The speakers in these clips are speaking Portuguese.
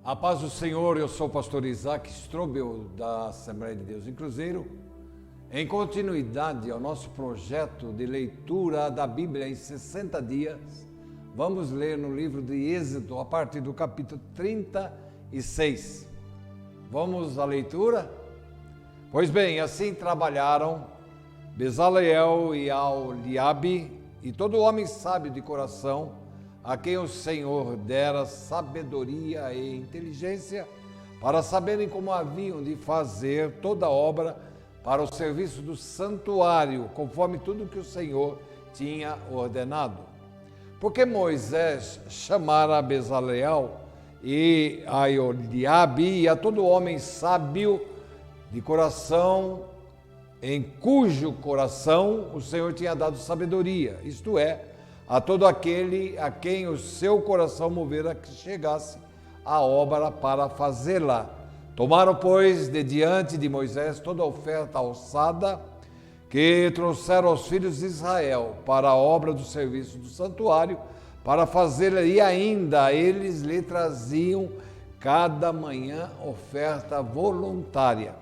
A paz do Senhor, eu sou o pastor Isaac Strobel, da Assembleia de Deus em Cruzeiro. Em continuidade ao nosso projeto de leitura da Bíblia em 60 dias, vamos ler no livro de Êxodo, a partir do capítulo 36. Vamos à leitura? Pois bem, assim trabalharam Bezaleel e Aholiabe e todo homem sábio de coração, a quem o Senhor dera sabedoria e inteligência, para saberem como haviam de fazer toda a obra para o serviço do santuário, conforme tudo que o Senhor tinha ordenado. Porque Moisés chamara a Bezaleel e a Aholiabe e a todo homem sábio de coração, em cujo coração o Senhor tinha dado sabedoria, isto é, a todo aquele a quem o seu coração movera que chegasse a obra para fazê-la. Tomaram, pois, de diante de Moisés toda a oferta alçada que trouxeram aos filhos de Israel para a obra do serviço do santuário, para fazê-la, e ainda eles lhe traziam cada manhã oferta voluntária.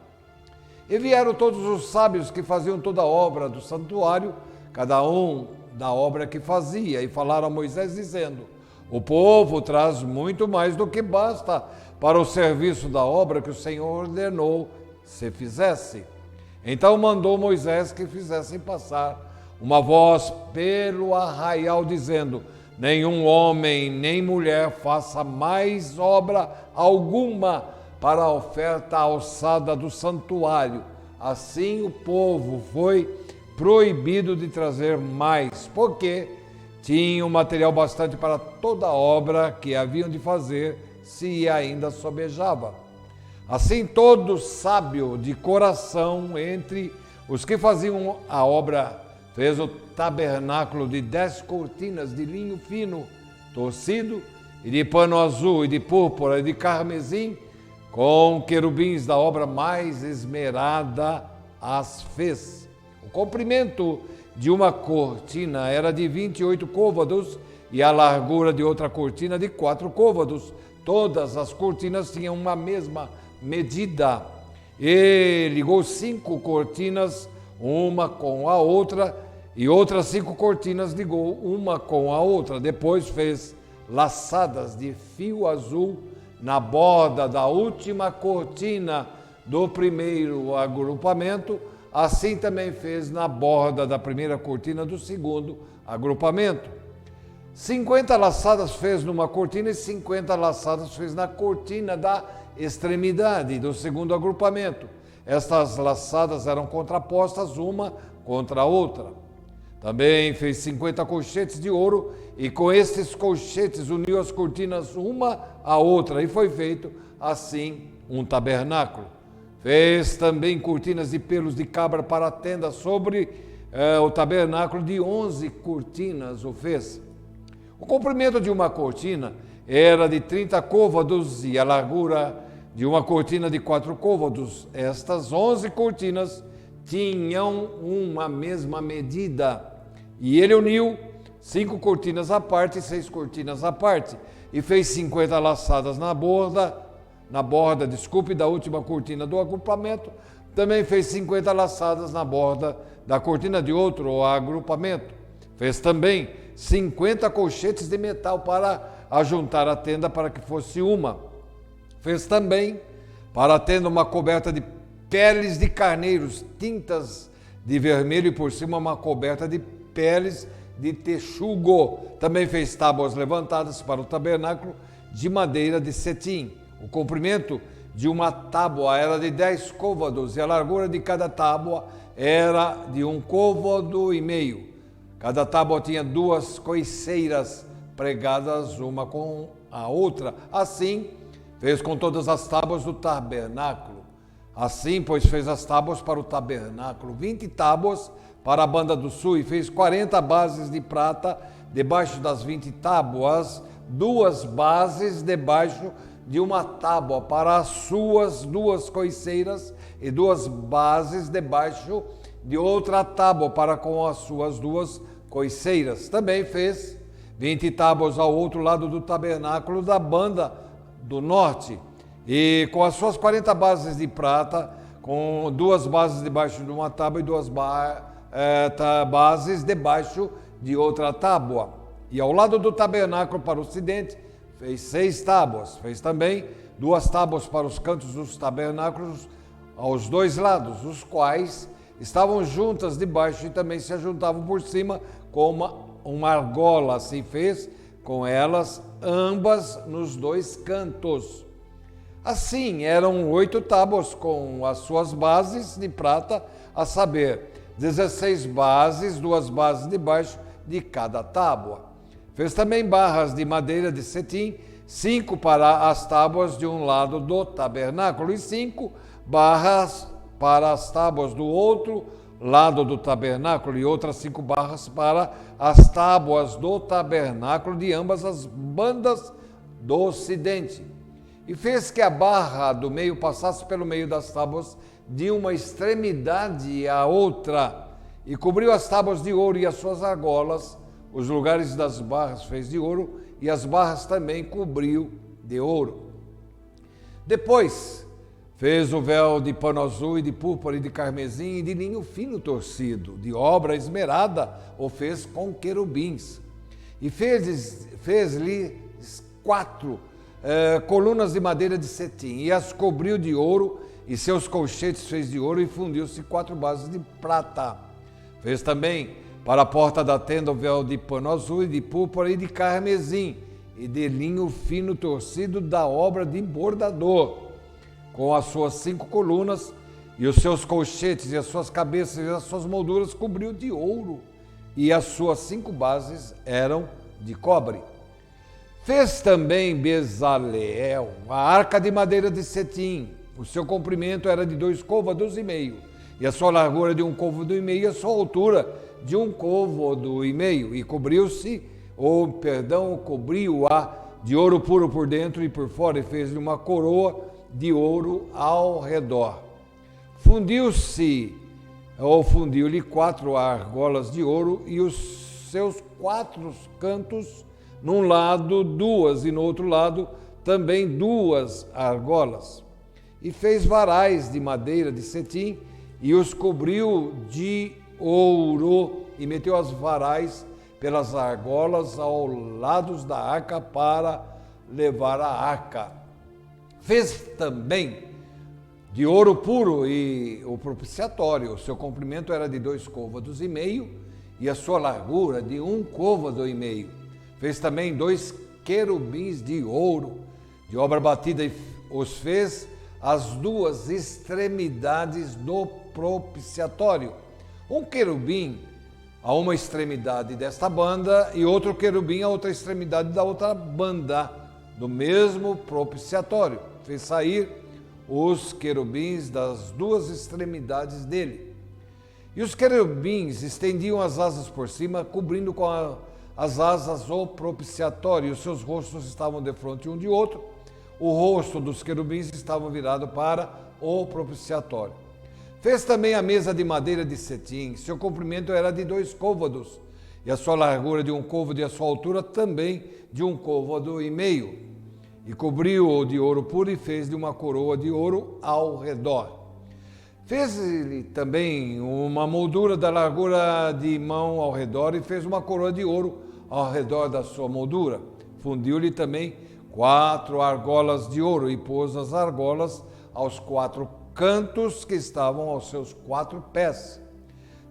E vieram todos os sábios que faziam toda a obra do santuário, cada um da obra que fazia, e falaram a Moisés dizendo: o povo traz muito mais do que basta para o serviço da obra que o Senhor ordenou se fizesse. Então mandou Moisés que fizessem passar uma voz pelo arraial, dizendo: nenhum homem nem mulher faça mais obra alguma para a oferta alçada do santuário. Assim o povo foi proibido de trazer mais, porque tinham material bastante para toda a obra que haviam de fazer, se ainda sobejava. Assim todo sábio de coração entre os que faziam a obra fez o tabernáculo de 10 cortinas de linho fino, torcido, e de pano azul, e de púrpura, e de carmesim, com querubins da obra mais esmerada as fez. O comprimento de uma cortina era de 28 côvados e a largura de outra cortina de 4 côvados. Todas as cortinas tinham uma mesma medida. E ligou 5 cortinas, uma com a outra, e outras 5 cortinas ligou uma com a outra. Depois fez laçadas de fio azul na borda da última cortina do primeiro agrupamento. Assim também fez na borda da primeira cortina do segundo agrupamento. 50 laçadas fez numa cortina e 50 laçadas fez na cortina da extremidade do segundo agrupamento. Estas laçadas eram contrapostas uma contra a outra. Também fez 50 colchetes de ouro e com estes colchetes uniu as cortinas uma à outra, e foi feito assim um tabernáculo. Fez também cortinas de pelos de cabra para a tenda sobre o tabernáculo, de 11 cortinas o fez. O comprimento de uma cortina era de 30 côvados e a largura de uma cortina de 4 côvados. Estas 11 cortinas tinham uma mesma medida. E ele uniu 5 cortinas à parte e 6 cortinas à parte, e fez 50 laçadas na borda da última cortina do agrupamento. Também fez 50 laçadas na borda da cortina de outro agrupamento. Fez também 50 colchetes de metal para ajuntar a tenda para que fosse uma. Fez também para a tenda uma coberta de peles de carneiros, tintas de vermelho, e por cima uma coberta de peles de texugo. Também fez tábuas levantadas para o tabernáculo de madeira de cetim. O comprimento de uma tábua era de 10 côvados e a largura de cada tábua era de 1,5 côvados. Cada tábua tinha 2 coiceiras pregadas uma com a outra. Assim fez com todas as tábuas do tabernáculo. Assim, pois, fez as tábuas para o tabernáculo, 20 tábuas para a banda do sul, e fez 40 bases de prata debaixo das 20 tábuas, 2 bases debaixo de uma tábua para as suas 2 coiceiras, e 2 bases debaixo de outra tábua para com as suas 2 coiceiras. Também fez 20 tábuas ao outro lado do tabernáculo da banda do norte, e com as suas 40 bases de prata, com 2 bases debaixo de uma tábua e 2 bases debaixo de outra tábua. E ao lado do tabernáculo para o ocidente, fez 6 tábuas. Fez também 2 tábuas para os cantos dos tabernáculos aos 2 lados, os quais estavam juntas debaixo e também se ajuntavam por cima com uma argola. Assim fez com elas ambas nos 2 cantos. Assim, eram 8 tábuas com as suas bases de prata, a saber, 16 bases, 2 bases debaixo de cada tábua. Fez também barras de madeira de cetim, 5 para as tábuas de um lado do tabernáculo e 5 barras para as tábuas do outro lado do tabernáculo e outras 5 barras para as tábuas do tabernáculo de ambas as bandas do ocidente. E fez que a barra do meio passasse pelo meio das tábuas de uma extremidade à outra, e cobriu as tábuas de ouro e as suas argolas. Os lugares das barras fez de ouro, e as barras também cobriu de ouro. Depois fez o véu de pano azul e de púrpura e de carmesim e de linho fino torcido, de obra esmerada, o fez com querubins. E fez-lhe 4 colunas de madeira de cetim, e as cobriu de ouro, e seus colchetes fez de ouro, e fundiu-se 4 bases de prata. Fez também para a porta da tenda o véu de pano azul e de púrpura e de carmesim, e de linho fino torcido da obra de bordador, com as suas 5 colunas, e os seus colchetes, e as suas cabeças, e as suas molduras cobriu de ouro, e as suas 5 bases eram de cobre. Fez também Bezaleel, a arca de madeira de cetim. O seu comprimento era de 2 côvados e meio, e a sua largura de 1 côvado e meio, e a sua altura de 1 côvado e meio, e cobriu-a de ouro puro por dentro e por fora, e fez-lhe uma coroa de ouro ao redor. Fundiu-lhe 4 argolas de ouro, e os seus 4 cantos, num lado 2 e no outro lado também 2 argolas. E fez varais de madeira de cetim, e os cobriu de ouro, e meteu as varais pelas argolas aos lados da arca para levar a arca. Fez também de ouro puro e o propiciatório. O seu comprimento era de 2 côvados e meio, e a sua largura de 1 côvado e meio. Fez também 2 querubins de ouro, de obra batida, e os fez às 2 extremidades do propiciatório. Um querubim a uma extremidade desta banda, e outro querubim a outra extremidade da outra banda, do mesmo propiciatório. Fez sair os querubins das 2 extremidades dele. E os querubins estendiam as asas por cima, cobrindo com as asas o propiciatório, e os seus rostos estavam defronte um de outro. O rosto dos querubins estava virado para o propiciatório. Fez também a mesa de madeira de cetim. Seu comprimento era de 2 côvados, e a sua largura de 1 côvado, e a sua altura também de 1 côvado e meio. E cobriu-o de ouro puro, e fez-lhe uma coroa de ouro ao redor. Fez-lhe também uma moldura da largura de mão ao redor, e fez uma coroa de ouro ao redor da sua moldura. Fundiu-lhe também 4 argolas de ouro, e pôs as argolas aos 4 cantos que estavam aos seus 4 pés.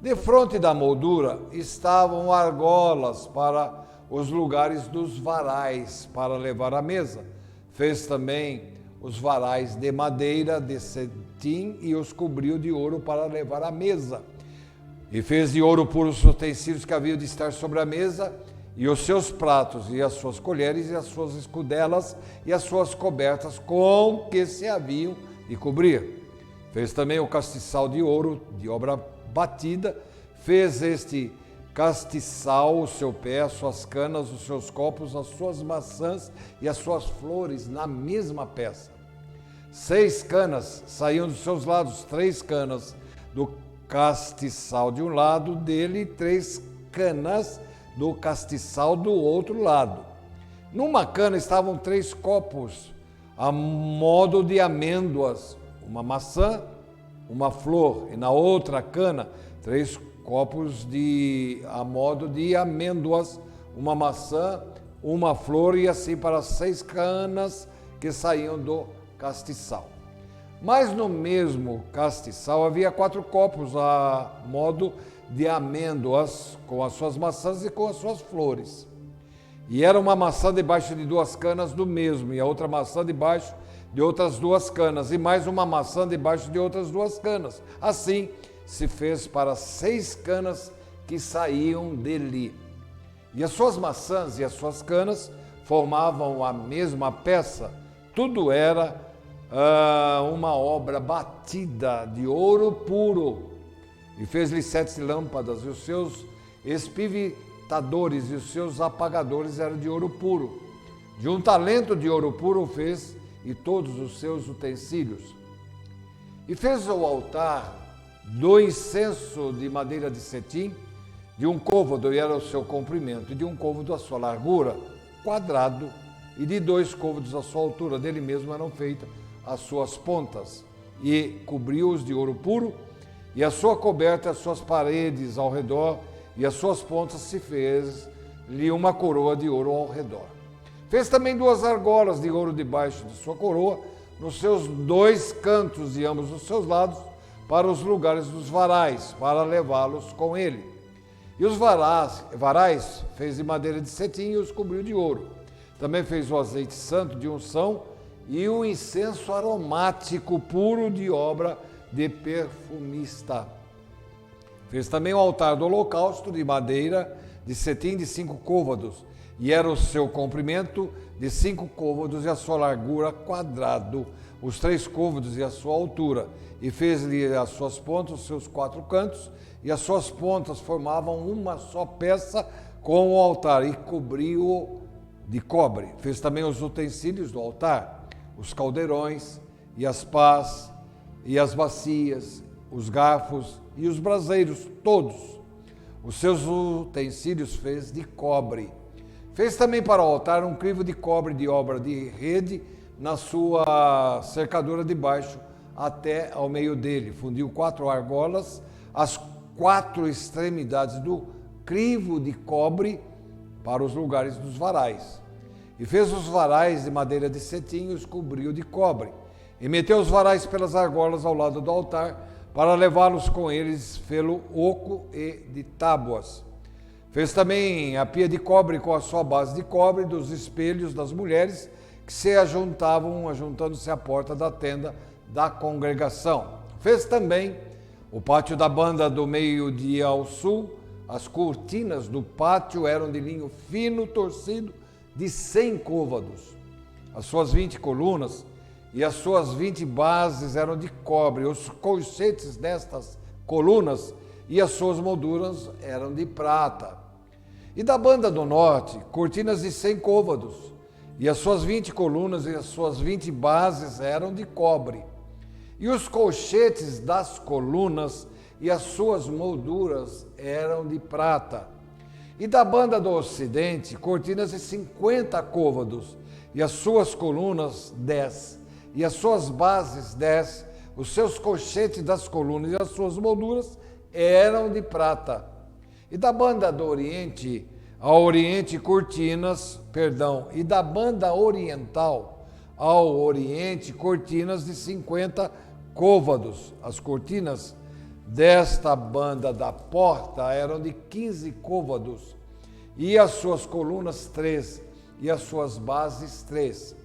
Defronte da moldura estavam argolas para os lugares dos varais, para levar a mesa. Fez também os varais de madeira de cetim, e os cobriu de ouro para levar a mesa. E fez de ouro puro os utensílios que haviam de estar sobre a mesa, e os seus pratos, e as suas colheres, e as suas escudelas, e as suas cobertas com que se haviam de cobrir. Fez também o castiçal de ouro, de obra batida. Fez este castiçal o seu pé, as suas canas, os seus copos, as suas maçãs e as suas flores na mesma peça. 6 canas saíam dos seus lados, 3 canas do castiçal de um lado dele, e 3 canas do castiçal do outro lado. Numa cana estavam 3 copos, a modo de amêndoas, uma maçã, uma flor, e na outra cana, 3 copos a modo de amêndoas, uma maçã, uma flor, e assim para 6 canas que saíam do castiçal. Mas no mesmo castiçal havia 4 copos a modo de amêndoas, com as suas maçãs e com as suas flores. E era uma maçã debaixo de 2 canas do mesmo, e a outra maçã debaixo de outras 2 canas, e mais uma maçã debaixo de outras 2 canas. Assim se fez para 6 canas que saíam dele. E as suas maçãs e as suas canas formavam a mesma peça. Tudo era uma obra batida de ouro puro. E fez-lhe 7 lâmpadas, e os seus espivitadores e os seus apagadores eram de ouro puro. De um talento de ouro puro fez, e todos os seus utensílios. E fez o altar do incenso de madeira de cetim, de 1 côvado, e era o seu comprimento, e de 1 côvado a sua largura, quadrado, e de 2 côvados a sua altura. Dele mesmo eram feitas as suas pontas, e cobriu-os de ouro puro, e a sua coberta, as suas paredes ao redor, e as suas pontas se fez-lhe uma coroa de ouro ao redor. Fez também 2 argolas de ouro debaixo de sua coroa, nos seus 2 cantos de ambos os seus lados, para os lugares dos varais, para levá-los com ele. E os varais fez de madeira de cetim e os cobriu de ouro. Também fez o azeite santo de unção e o incenso aromático puro de obra de perfumista. Fez também o altar do holocausto de madeira de cetim de 5 côvados, e era o seu comprimento de 5 côvados e a sua largura quadrado, os 3 côvados e a sua altura. E fez-lhe as suas pontas, os seus 4 cantos, e as suas pontas formavam uma só peça com o altar, e cobriu-o de cobre. Fez também os utensílios do altar, os caldeirões, e as pás, e as bacias, os garfos e os braseiros, todos. Os seus utensílios fez de cobre. Fez também para o altar um crivo de cobre de obra de rede na sua cercadura de baixo até ao meio dele. Fundiu 4 argolas, as 4 extremidades do crivo de cobre para os lugares dos varais. E fez os varais de madeira de cetim e os cobriu de cobre. E meteu os varais pelas argolas ao lado do altar, para levá-los com eles pelo oco e de tábuas. Fez também a pia de cobre com a sua base de cobre dos espelhos das mulheres que se ajuntavam, ajuntando-se à porta da tenda da congregação. Fez também o pátio da banda do meio-dia ao sul. As cortinas do pátio eram de linho fino torcido de 100 côvados. As suas 20 colunas e as suas 20 bases eram de cobre. Os colchetes destas colunas e as suas molduras eram de prata. E da banda do norte, cortinas de 100 côvados, e as suas 20 colunas e as suas 20 bases eram de cobre. E os colchetes das colunas e as suas molduras eram de prata. E da banda do ocidente, cortinas de 50 côvados, e as suas colunas 10, e as suas bases 10, os seus colchetes das colunas e as suas molduras eram de prata. E da banda do oriente ao oriente, e da banda oriental ao oriente, cortinas de 50 côvados. As cortinas desta banda da porta eram de 15 côvados, e as suas colunas 3, e as suas bases 3.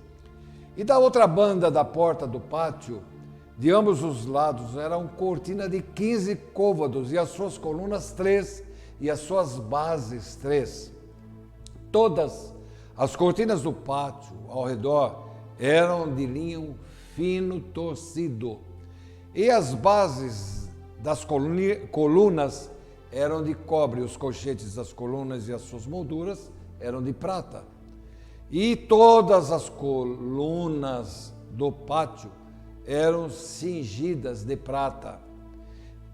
E da outra banda da porta do pátio, de ambos os lados, era uma cortina de 15 côvados, e as suas colunas 3, e as suas bases 3. Todas as cortinas do pátio ao redor eram de linho fino torcido, e as bases das colunas eram de cobre, os colchetes das colunas e as suas molduras eram de prata. E todas as colunas do pátio eram cingidas de prata.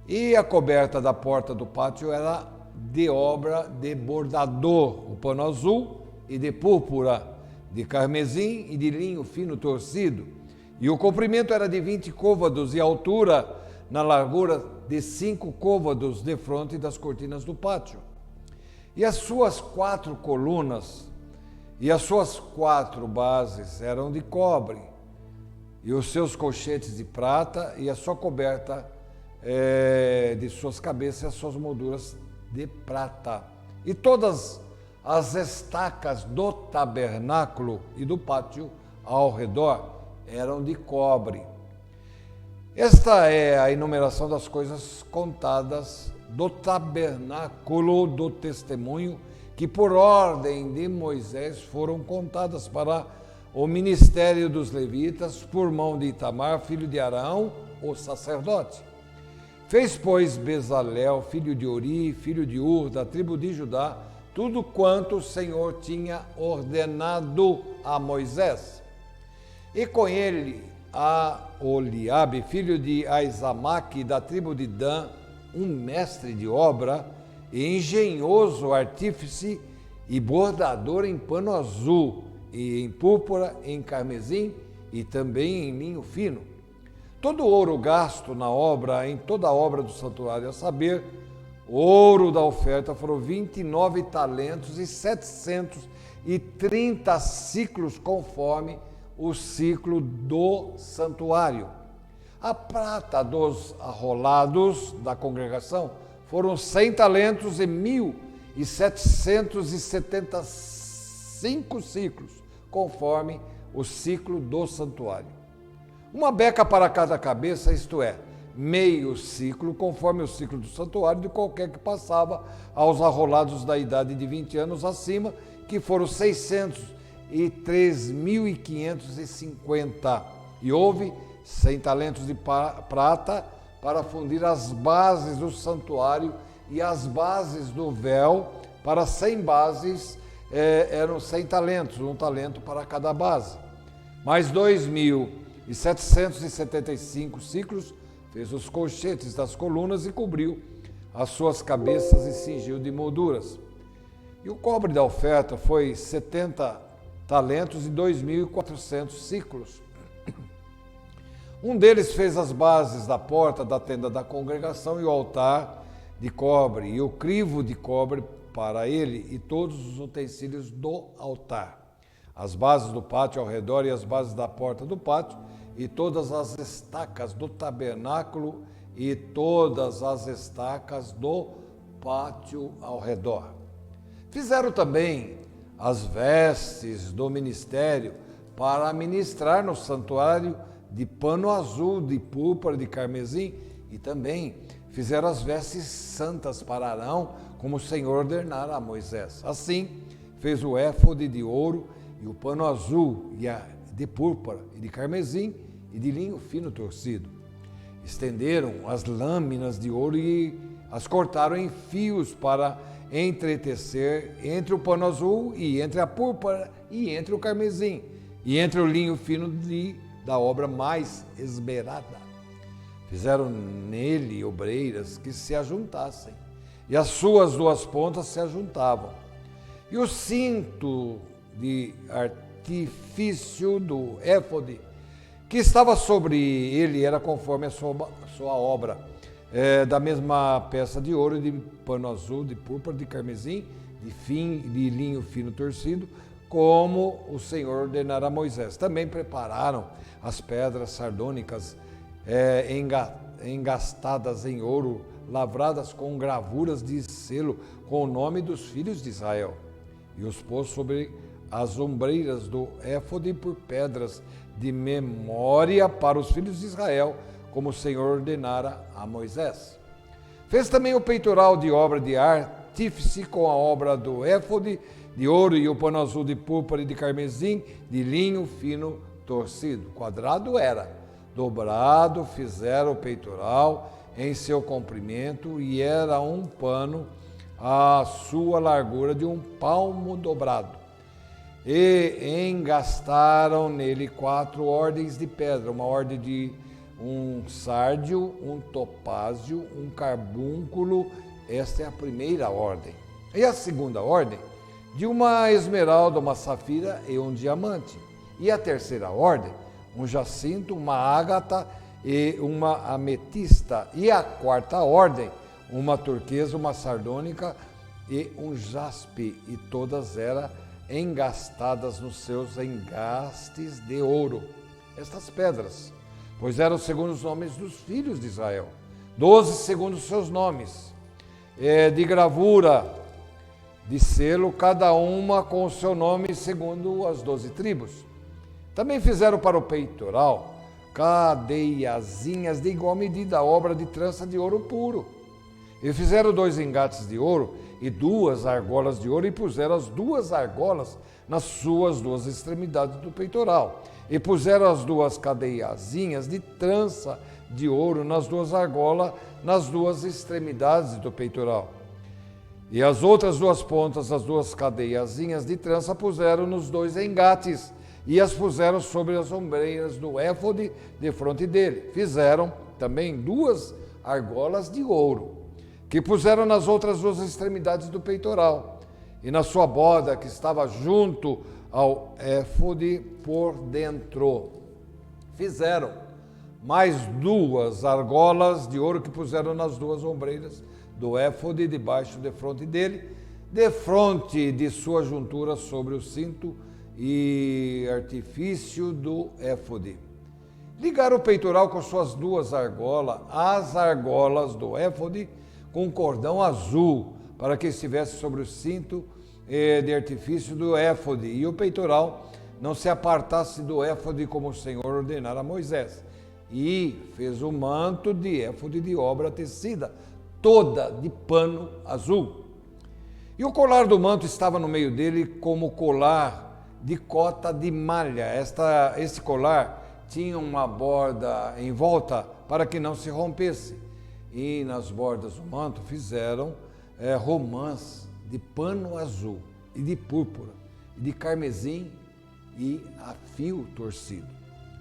E a coberta da porta do pátio era de obra de bordador, o pano azul e de púrpura, de carmesim e de linho fino torcido, e o comprimento era de 20 côvados e a altura na largura de 5 côvados defronte das cortinas do pátio. E as suas 4 colunas e as suas 4 bases eram de cobre, e os seus colchetes de prata, e a sua coberta de suas cabeças e as suas molduras de prata. E todas as estacas do tabernáculo e do pátio ao redor eram de cobre. Esta é a enumeração das coisas contadas do tabernáculo do testemunho, que por ordem de Moisés foram contadas para o ministério dos levitas, por mão de Itamar, filho de Arão, o sacerdote. Fez, pois, Bezalel, filho de Uri, filho de Ur, da tribo de Judá, tudo quanto o Senhor tinha ordenado a Moisés. E com ele a Oliabe, filho de Aizamaque, da tribo de Dan, um mestre de obra, e engenhoso artífice e bordador em pano azul, e em púrpura, em carmesim e também em linho fino. Todo o ouro gasto na obra, em toda a obra do santuário, a saber, o ouro da oferta foram 29 talentos e 730 ciclos, conforme o ciclo do santuário. A prata dos arrolados da congregação foram 100 talentos e 1.775 ciclos, conforme o ciclo do santuário. Uma beca para cada cabeça, isto é, meio ciclo, conforme o ciclo do santuário de qualquer que passava aos arrolados da idade de 20 anos acima, que foram 603.550. E houve 100 talentos de prata para fundir as bases do santuário e as bases do véu. Para 100 bases eram 100 talentos, um talento para cada base. Mais 2.775 ciclos fez os colchetes das colunas e cobriu as suas cabeças e cingiu de molduras. E o cobre da oferta foi 70 talentos e 2.400 ciclos. Um deles fez as bases da porta da tenda da congregação e o altar de cobre, e o crivo de cobre para ele e todos os utensílios do altar, as bases do pátio ao redor e as bases da porta do pátio, e todas as estacas do tabernáculo e todas as estacas do pátio ao redor. Fizeram também as vestes do ministério para ministrar no santuário de pano azul, de púrpura, de carmesim, e também fizeram as vestes santas para Arão, como o Senhor ordenara a Moisés. Assim, fez o éfode de ouro e o pano azul, e a de púrpura e de carmesim e de linho fino torcido. Estenderam as lâminas de ouro e as cortaram em fios para entretecer entre o pano azul e entre a púrpura e entre o carmesim e entre o linho fino da obra mais esmerada. Fizeram nele obreiras que se ajuntassem, e as suas 2 pontas se ajuntavam. E o cinto de artifício do éfode que estava sobre ele era conforme a sua obra, da mesma peça de ouro, de pano azul, de púrpura, de carmesim, de linho fino torcido, como o Senhor ordenara a Moisés. Também prepararam as pedras sardônicas engastadas em ouro, lavradas com gravuras de selo com o nome dos filhos de Israel, e os pôs sobre as ombreiras do éfode por pedras de memória para os filhos de Israel, como o Senhor ordenara a Moisés. Fez também o peitoral de obra de artífice com a obra do éfode de ouro e o pano azul de púrpura e de carmesim, de linho fino torcido. Quadrado era, dobrado fizeram o peitoral em seu comprimento, e era um pano a sua largura de um palmo dobrado. E engastaram nele 4 ordens de pedra, uma ordem de um sárdio, um topázio, um carbúnculo. Esta é a primeira ordem. E a segunda ordem de uma esmeralda, uma safira e um diamante. E a terceira ordem, um jacinto, uma ágata e uma ametista. E a quarta ordem, uma turquesa, uma sardônica e um jaspe. E todas eram engastadas nos seus engastes de ouro. Estas pedras, pois eram segundo os nomes dos filhos de Israel, 12 segundo os seus nomes, de gravura, de selo, cada uma com o seu nome segundo as 12 tribos. Também fizeram para o peitoral cadeiazinhas de igual medida, obra de trança de ouro puro. E fizeram 2 engates de ouro e 2 argolas de ouro, e puseram as 2 argolas nas suas 2 extremidades do peitoral. E puseram as 2 cadeiazinhas de trança de ouro nas 2 argolas, nas 2 extremidades do peitoral. E as outras 2 pontas, as 2 cadeiazinhas de trança, puseram nos 2 engates, e as puseram sobre as ombreiras do éfode defronte dele. Fizeram também 2 argolas de ouro, que puseram nas outras 2 extremidades do peitoral, e na sua borda que estava junto ao éfode por dentro. Fizeram mais 2 argolas de ouro que puseram nas 2 ombreiras do éfode debaixo defronte dele, defronte de sua juntura sobre o cinto e artifício do éfode. Ligaram o peitoral com suas 2 argolas, as argolas do éfode, com um cordão azul, para que estivesse sobre o cinto de artifício do éfode, e o peitoral não se apartasse do éfode, como o Senhor ordenara a Moisés. E fez o manto de éfode de obra tecida, toda de pano azul. E o colar do manto estava no meio dele como colar de cota de malha. Esse colar tinha uma borda em volta para que não se rompesse. E nas bordas do manto fizeram romãs de pano azul e de púrpura, e de carmesim e a fio torcido.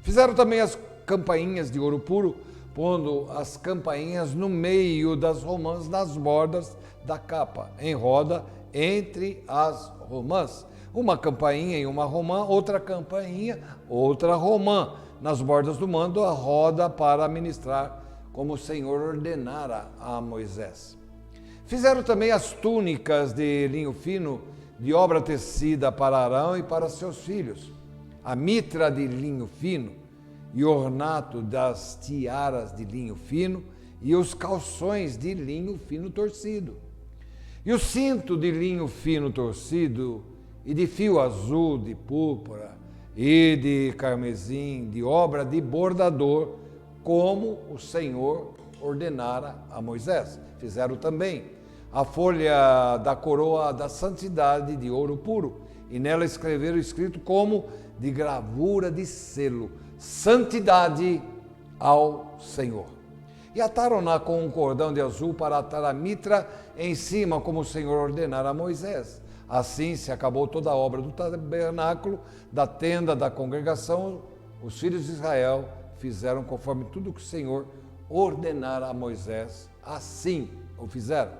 Fizeram também as campainhas de ouro puro, pondo as campainhas no meio das romãs, nas bordas da capa, em roda entre as romãs. Uma campainha em uma romã, outra campainha, outra romã, nas bordas do manto, a roda para ministrar, como o Senhor ordenara a Moisés. Fizeram também as túnicas de linho fino, de obra tecida para Arão e para seus filhos, a mitra de linho fino, e ornato das tiaras de linho fino, e os calções de linho fino torcido. E o cinto de linho fino torcido, e de fio azul, de púrpura, e de carmesim, de obra de bordador, como o Senhor ordenara a Moisés. Fizeram também a folha da coroa da santidade de ouro puro, e nela escreveram escrito como de gravura de selo, santidade ao Senhor. E ataram-na com um cordão de azul para atar a mitra em cima, como o Senhor ordenara a Moisés. Assim se acabou toda a obra do tabernáculo, da tenda da congregação. Os filhos de Israel fizeram conforme tudo que o Senhor ordenara a Moisés, assim o fizeram.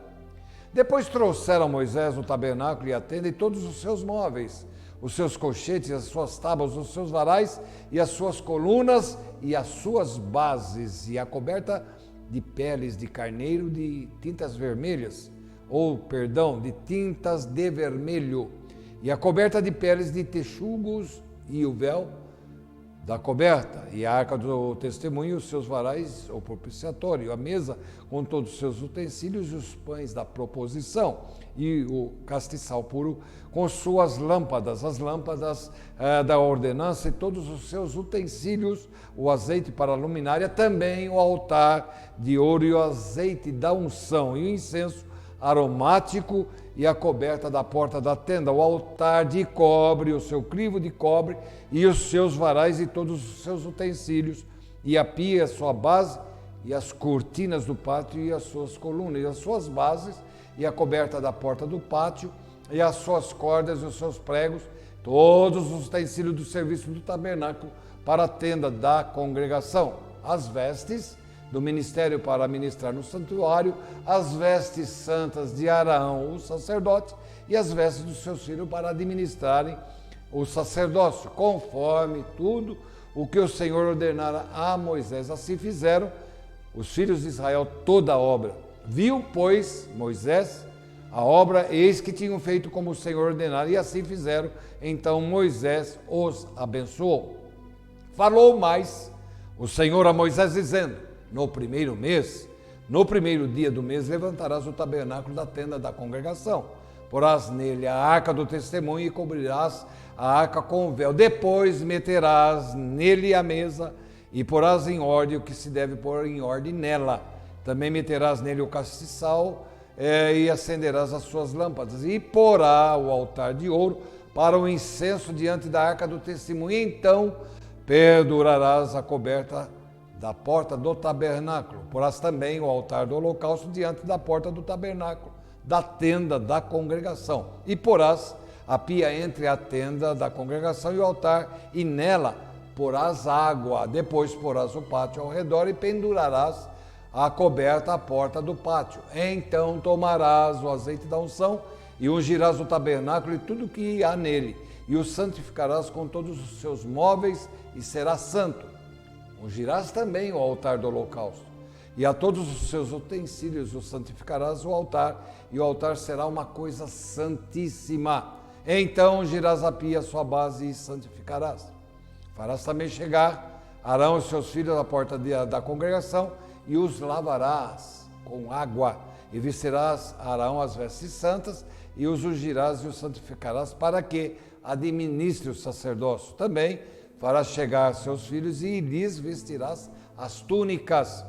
Depois trouxeram a Moisés o tabernáculo e a tenda e todos os seus móveis, os seus colchetes, as suas tábuas, os seus varais e as suas colunas e as suas bases, e a coberta de peles de carneiro de tintas vermelhas, de tintas de vermelho, e a coberta de peles de texugos e o véu da coberta, e a arca do testemunho, os seus varais, o propiciatório, a mesa com todos os seus utensílios e os pães da proposição, e o castiçal puro com suas lâmpadas, as lâmpadas da ordenança e todos os seus utensílios, o azeite para a luminária, também o altar de ouro e o azeite da unção e o incenso aromático e a coberta da porta da tenda, o altar de cobre, o seu crivo de cobre e os seus varais e todos os seus utensílios, e a pia, a sua base, e as cortinas do pátio e as suas colunas, e as suas bases, e a coberta da porta do pátio, e as suas cordas e os seus pregos, todos os utensílios do serviço do tabernáculo para a tenda da congregação, as vestes do ministério para ministrar no santuário, as vestes santas de Arão, o sacerdote, e as vestes dos seus filhos para administrarem o sacerdócio, conforme tudo o que o Senhor ordenara a Moisés. Assim fizeram os filhos de Israel toda a obra. Viu, pois, Moisés a obra, eis que tinham feito como o Senhor ordenara, e assim fizeram. Então Moisés os abençoou. Falou mais o Senhor a Moisés, dizendo: no primeiro mês, no primeiro dia do mês, levantarás o tabernáculo da tenda da congregação. Porás nele a arca do testemunho e cobrirás a arca com o véu. Depois meterás nele a mesa e porás em ordem o que se deve pôr em ordem nela. Também meterás nele o castiçal e acenderás as suas lâmpadas. E porá o altar de ouro para o incenso diante da arca do testemunho. Então perdurarás a coberta da porta do tabernáculo. Porás também o altar do holocausto diante da porta do tabernáculo, da tenda da congregação. E porás a pia entre a tenda da congregação e o altar, e nela porás água. Depois porás o pátio ao redor e pendurarás a coberta à porta do pátio. Então tomarás o azeite da unção e ungirás o tabernáculo e tudo que há nele, e o santificarás com todos os seus móveis, e será santo. Ungirás também o altar do holocausto, e a todos os seus utensílios o santificarás o altar, e o altar será uma coisa santíssima. Então ungirás a pia, a sua base, e santificarás. Farás também chegar Arão e seus filhos à porta da congregação, e os lavarás com água, e vestirás Arão as vestes santas, e os ungirás e os santificarás, para que administre o sacerdócio. Também farás chegar seus filhos, e lhes vestirás as túnicas,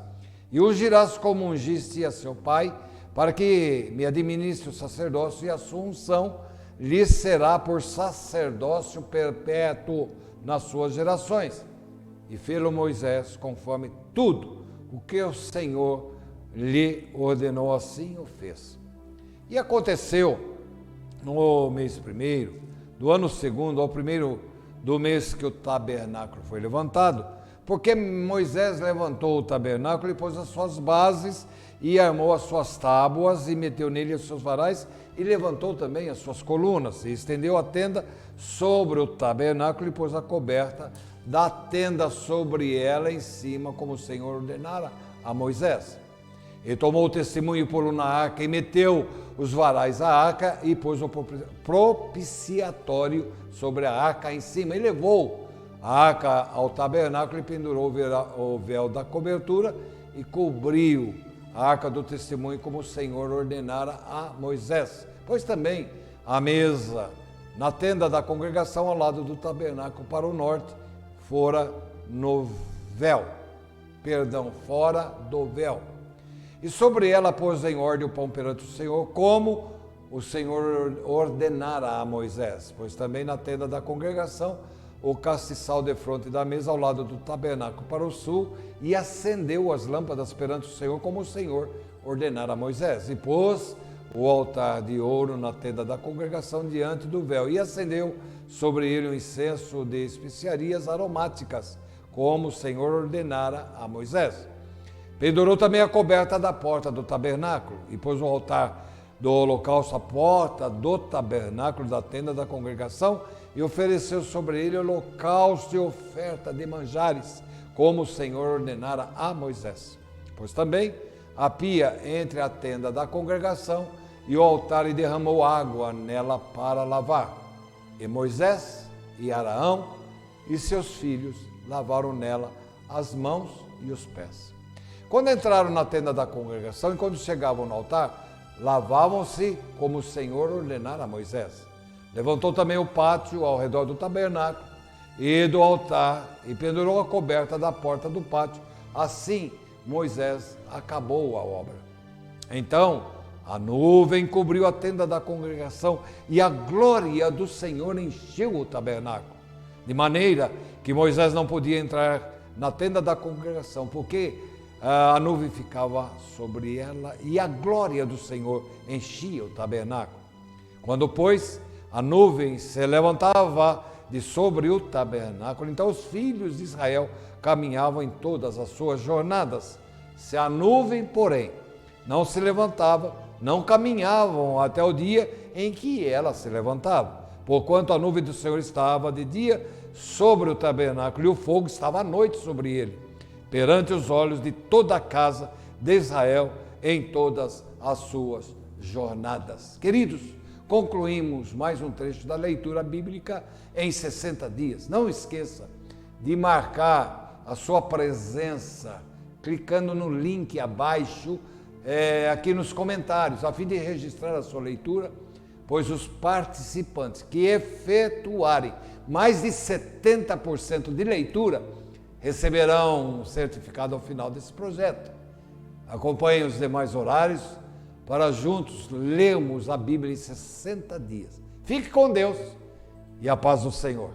e ungirás como ungiste a seu pai, para que me administre o sacerdócio, e a sua unção lhe será por sacerdócio perpétuo nas suas gerações. E fê-lo Moisés conforme tudo o que o Senhor lhe ordenou, assim o fez. E aconteceu no mês primeiro, do ano segundo, ao primeiro do mês que o tabernáculo foi levantado, porque Moisés levantou o tabernáculo e pôs as suas bases, e armou as suas tábuas, e meteu nele os seus varais, e levantou também as suas colunas, e estendeu a tenda sobre o tabernáculo, e pôs a coberta da tenda sobre ela em cima, como o Senhor ordenara a Moisés. E tomou o testemunho e pô-lo na arca, e meteu os varais à arca, e pôs o propiciatório sobre a arca em cima, e levou a arca ao tabernáculo, e pendurou o véu da cobertura, e cobriu a arca do testemunho, como o Senhor ordenara a Moisés. Pois também a mesa na tenda da congregação, ao lado do tabernáculo para o norte, fora do véu. E sobre ela pôs em ordem o pão perante o Senhor, como o Senhor ordenara a Moisés. Pois também na tenda da congregação o castiçal defronte da mesa, ao lado do tabernáculo para o sul, e acendeu as lâmpadas perante o Senhor, como o Senhor ordenara a Moisés. E pôs o altar de ouro na tenda da congregação diante do véu, e acendeu sobre ele um incenso de especiarias aromáticas, como o Senhor ordenara a Moisés. Pendurou também a coberta da porta do tabernáculo, e pôs o altar do holocausto à porta do tabernáculo da tenda da congregação, e ofereceu sobre ele holocausto e oferta de manjares, como o Senhor ordenara a Moisés. Pois também a pia entre a tenda da congregação e o altar, e derramou água nela para lavar. E Moisés e Arão e seus filhos lavaram nela as mãos e os pés. Quando entraram na tenda da congregação e quando chegavam no altar, lavavam-se como o Senhor ordenara a Moisés. Levantou também o pátio ao redor do tabernáculo e do altar, e pendurou a coberta da porta do pátio. Assim Moisés acabou a obra. Então a nuvem cobriu a tenda da congregação, e a glória do Senhor encheu o tabernáculo, de maneira que Moisés não podia entrar na tenda da congregação, porque a nuvem ficava sobre ela, e a glória do Senhor enchia o tabernáculo. Quando, pois, a nuvem se levantava de sobre o tabernáculo, então os filhos de Israel caminhavam em todas as suas jornadas, Se a nuvem, porém, não se levantava, não caminhavam até o dia em que ela se levantava. Porquanto a nuvem do Senhor estava de dia sobre o tabernáculo e o fogo estava à noite sobre ele, perante os olhos de toda a casa de Israel em todas as suas jornadas. Queridos, concluímos mais um trecho da leitura bíblica em 60 dias. Não esqueça de marcar a sua presença clicando no link abaixo, aqui nos comentários, a fim de registrar a sua leitura, pois os participantes que efetuarem mais de 70% de leitura receberão um certificado ao final desse projeto. Acompanhem os demais horários para juntos lermos a Bíblia em 60 dias. Fique com Deus e a paz do Senhor.